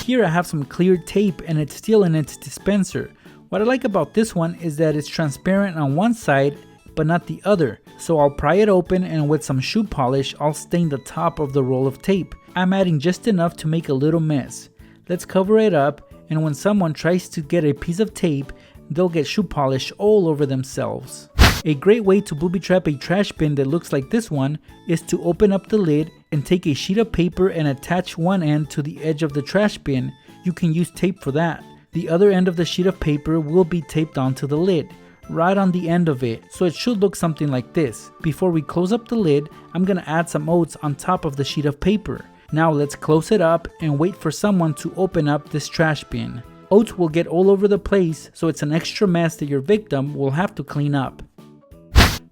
Here I have some clear tape and it's still in its dispenser. What I like about this one is that it's transparent on one side but not the other. So I'll pry it open and with some shoe polish I'll stain the top of the roll of tape. I'm adding just enough to make a little mess. Let's cover it up, and when someone tries to get a piece of tape, they'll get shoe polish all over themselves. A great way to booby trap a trash bin that looks like this one is to open up the lid and take a sheet of paper and attach one end to the edge of the trash bin. You can use tape for that. The other end of the sheet of paper will be taped onto the lid, right on the end of it, so it should look something like this. Before we close up the lid, I'm gonna add some oats on top of the sheet of paper. Now let's close it up and wait for someone to open up this trash bin. Oats will get all over the place, so it's an extra mess that your victim will have to clean up.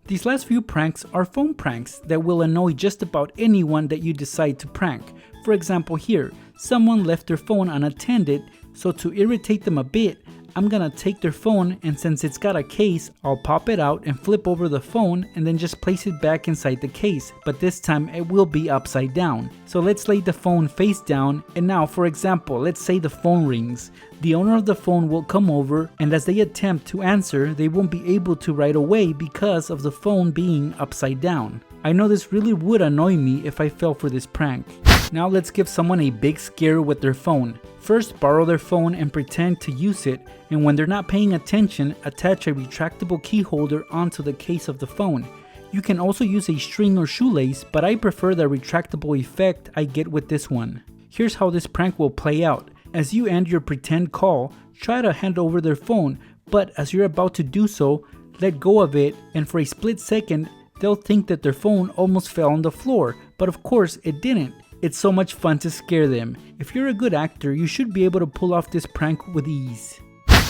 These last few pranks are phone pranks that will annoy just about anyone that you decide to prank. For example here, someone left their phone unattended, so to irritate them a bit, I'm gonna take their phone, and since it's got a case, I'll pop it out and flip over the phone and then just place it back inside the case, but this time it will be upside down. So let's lay the phone face down, and now for example, let's say the phone rings. The owner of the phone will come over, and as they attempt to answer, they won't be able to right away because of the phone being upside down. I know this really would annoy me if I fell for this prank. Now let's give someone a big scare with their phone. First, borrow their phone and pretend to use it, and when they're not paying attention, attach a retractable key holder onto the case of the phone. You can also use a string or shoelace, but I prefer the retractable effect I get with this one. Here's how this prank will play out. As you end your pretend call, try to hand over their phone, but as you're about to do so, let go of it, and for a split second, they'll think that their phone almost fell on the floor, but of course it didn't. It's so much fun to scare them. If you're a good actor, you should be able to pull off this prank with ease.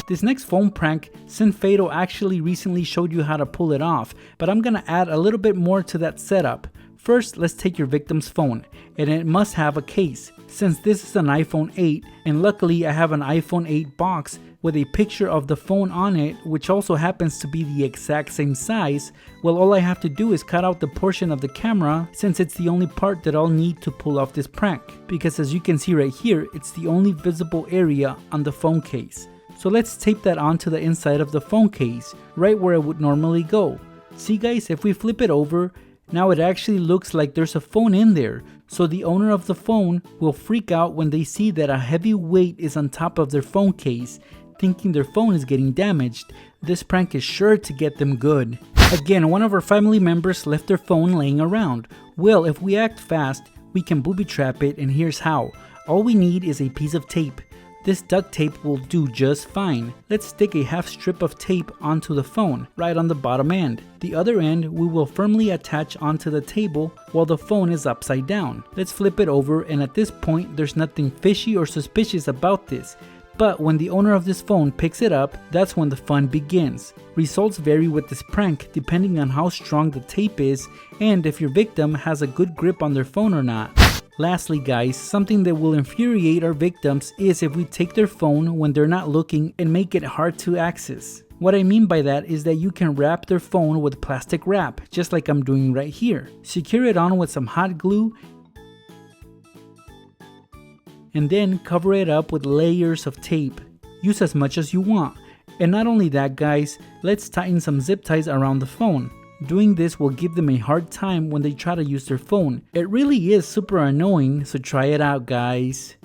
This next phone prank, Sinfado actually recently showed you how to pull it off, but I'm gonna add a little bit more to that setup. First, let's take your victim's phone, and it must have a case. Since this is an iPhone 8, and luckily I have an iPhone 8 box with a picture of the phone on it, which also happens to be the exact same size, well, all I have to do is cut out the portion of the camera, since it's the only part that I'll need to pull off this prank. Because as you can see right here, it's the only visible area on the phone case. So let's tape that onto the inside of the phone case, right where it would normally go. See guys, if we flip it over, now it actually looks like there's a phone in there, so the owner of the phone will freak out when they see that a heavy weight is on top of their phone case, thinking their phone is getting damaged. This prank is sure to get them good. Again, one of our family members left their phone laying around. Well, if we act fast, we can booby trap it, and here's how. All we need is a piece of tape. This duct tape will do just fine. Let's stick a half strip of tape onto the phone, right on the bottom end. The other end we will firmly attach onto the table while the phone is upside down. Let's flip it over, and at this point there's nothing fishy or suspicious about this. But when the owner of this phone picks it up, that's when the fun begins. Results vary with this prank depending on how strong the tape is and if your victim has a good grip on their phone or not. Lastly guys, something that will infuriate our victims is if we take their phone when they're not looking and make it hard to access. What I mean by that is that you can wrap their phone with plastic wrap, just like I'm doing right here. Secure it on with some hot glue, and then cover it up with layers of tape. Use as much as you want. And not only that guys, let's tighten some zip ties around the phone. Doing this will give them a hard time when they try to use their phone. It really is super annoying, so try it out guys.